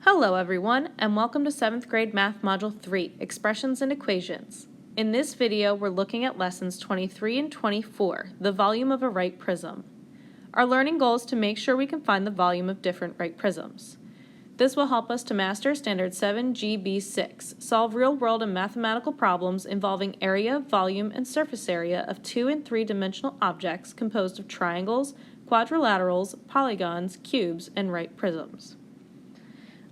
Hello everyone, and welcome to 7th grade Math Module 3, Expressions and Equations. In this video, we're looking at lessons 23 and 24, the volume of a right prism. Our learning goal is to make sure we can find the volume of different right prisms. This will help us to master Standard 7 GB6, solve real-world and mathematical problems involving area, volume, and surface area of 2- and 3-dimensional objects composed of triangles, quadrilaterals, polygons, cubes, and right prisms.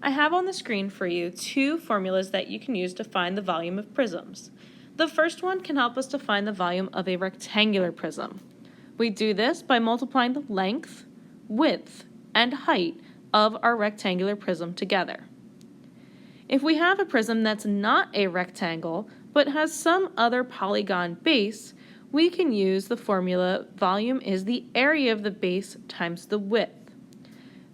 I have on the screen for you two formulas that you can use to find the volume of prisms. The first one can help us to find the volume of a rectangular prism. We do this by multiplying the length, width, and height of our rectangular prism together. If we have a prism that's not a rectangle but has some other polygon base, we can use the formula volume is the area of the base times the width.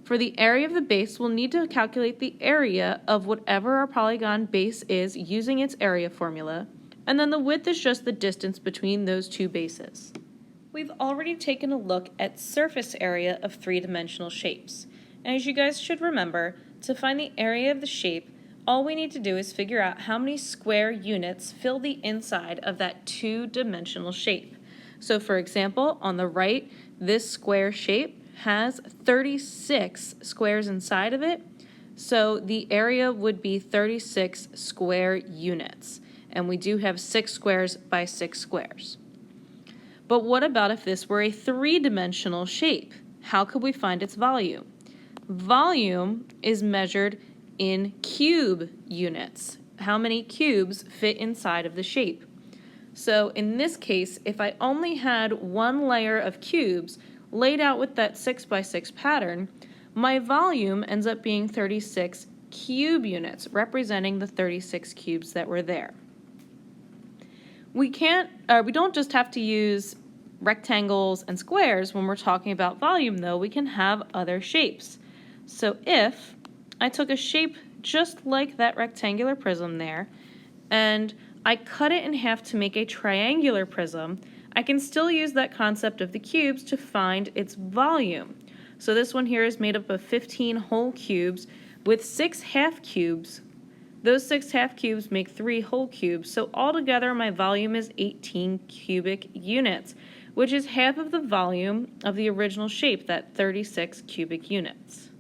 For the area of the base, we'll need to calculate the area of whatever our polygon base is using its area formula, and then the width is just the distance between those two bases. We've already taken a look at surface area of three-dimensional shapes, and as you guys should remember, to find the area of the shape, all we need to do is figure out how many square units fill the inside of that two-dimensional shape. So for example, on the right, this square shape has 36 squares inside of it, so the area would be 36 square units, and we do have 6 squares by 6 squares. But what about if this were a three-dimensional shape? How could we find its volume? Volume is measured in cube units. How many cubes fit inside of the shape? So in this case, if I only had one layer of cubes laid out with that 6 by 6 pattern, my volume ends up being 36 cube units, representing the 36 cubes that were there. We don't just have to use rectangles and squares when we're talking about volume, though. We can have other shapes. So if I took a shape just like that rectangular prism there, and I cut it in half to make a triangular prism, I can still use that concept of the cubes to find its volume. So this one here is made up of 15 whole cubes with 6 half cubes. Those 6 half cubes make 3 whole cubes, so altogether my volume is 18 cubic units, which is half of the volume of the original shape, that 36 cubic units.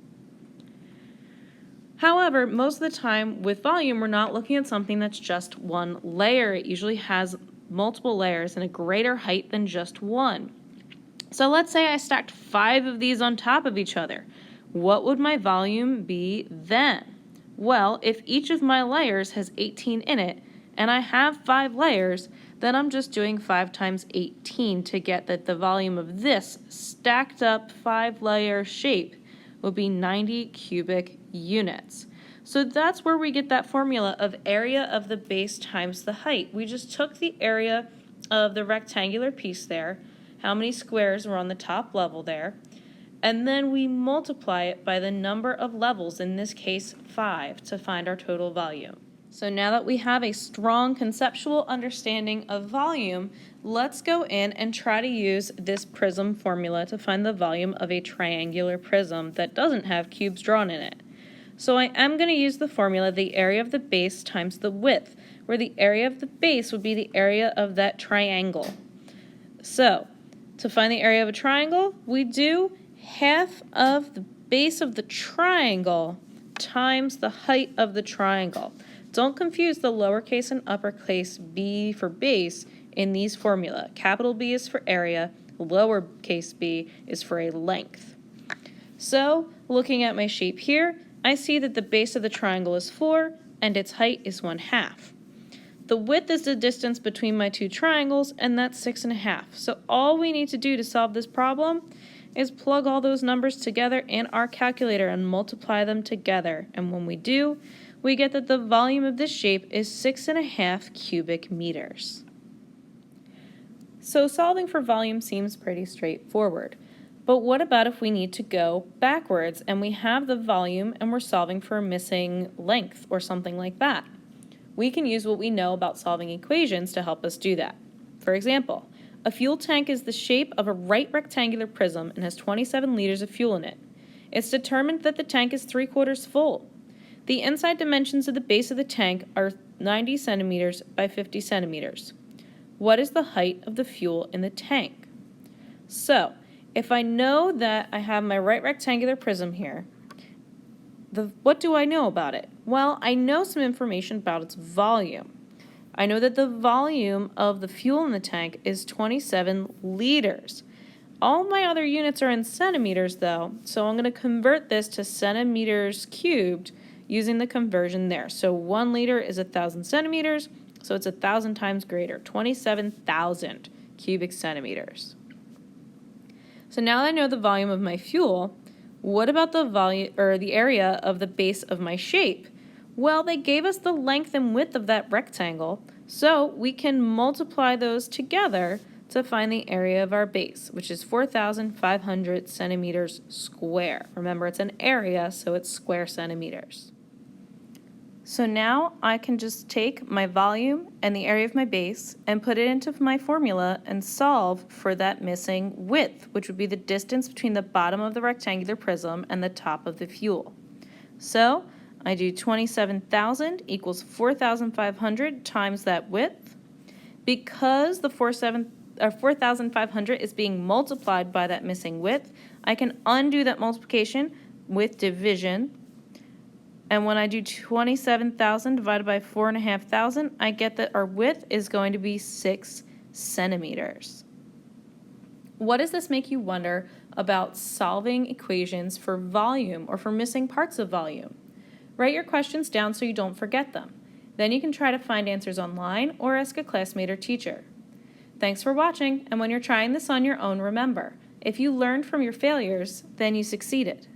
However, most of the time with volume, we're not looking at something that's just one layer. It usually has multiple layers and a greater height than just one. So let's say I stacked 5 of these on top of each other. What would my volume be then? Well, if each of my layers has 18 in it, and I have 5 layers, then I'm just doing 5 times 18 to get that the volume of this stacked up 5-layer shape would be 90 cubic units. So that's where we get that formula of area of the base times the height. We just took the area of the rectangular piece there, how many squares were on the top level there, and then we multiply it by the number of levels, in this case 5, to find our total volume. So now that we have a strong conceptual understanding of volume, let's go in and try to use this prism formula to find the volume of a triangular prism that doesn't have cubes drawn in it. So I am going to use the formula, the area of the base times the width, where the area of the base would be the area of that triangle. So, to find the area of a triangle, we do half of the base of the triangle times the height of the triangle. Don't confuse the lowercase and uppercase b for base in these formula. Capital B is for area, lowercase b is for a length. So, looking at my shape here, I see that the base of the triangle is 4 and its height is 1/2. The width is the distance between my two triangles, and that's 6.5. So all we need to do to solve this problem is plug all those numbers together in our calculator and multiply them together. And when we do, we get that the volume of this shape is 6.5 cubic meters. So solving for volume seems pretty straightforward. But what about if we need to go backwards and we have the volume and we're solving for a missing length or something like that? We can use what we know about solving equations to help us do that. For example, a fuel tank is the shape of a right rectangular prism and has 27 liters of fuel in it. It's determined that the tank is 3/4 full. The inside dimensions of the base of the tank are 90 centimeters by 50 centimeters. What is the height of the fuel in the tank? So, if I know that I have my right rectangular prism here, what do I know about it? Well, I know some information about its volume. I know that the volume of the fuel in the tank is 27 liters. All my other units are in centimeters though, so I'm going to convert this to centimeters cubed using the conversion there. So 1 liter is 1,000 centimeters, so it's 1,000 times greater, 27,000 cubic centimeters. So now that I know the volume of my fuel, what about the volume or the area of the base of my shape? Well, they gave us the length and width of that rectangle, so we can multiply those together to find the area of our base, which is 4,500 centimeters square. Remember, it's an area, so it's square centimeters. So now I can just take my volume and the area of my base and put it into my formula and solve for that missing width, which would be the distance between the bottom of the rectangular prism and the top of the fuel. So I do 27,000 equals 4,500 times that width. Because the 4,500 is being multiplied by that missing width, I can undo that multiplication with division. And when I do 27,000 divided by 4,500, I get that our width is going to be 6 centimeters. What does this make you wonder about solving equations for volume or for missing parts of volume? Write your questions down so you don't forget them. Then you can try to find answers online or ask a classmate or teacher. Thanks for watching, and when you're trying this on your own, remember, if you learned from your failures, then you succeeded.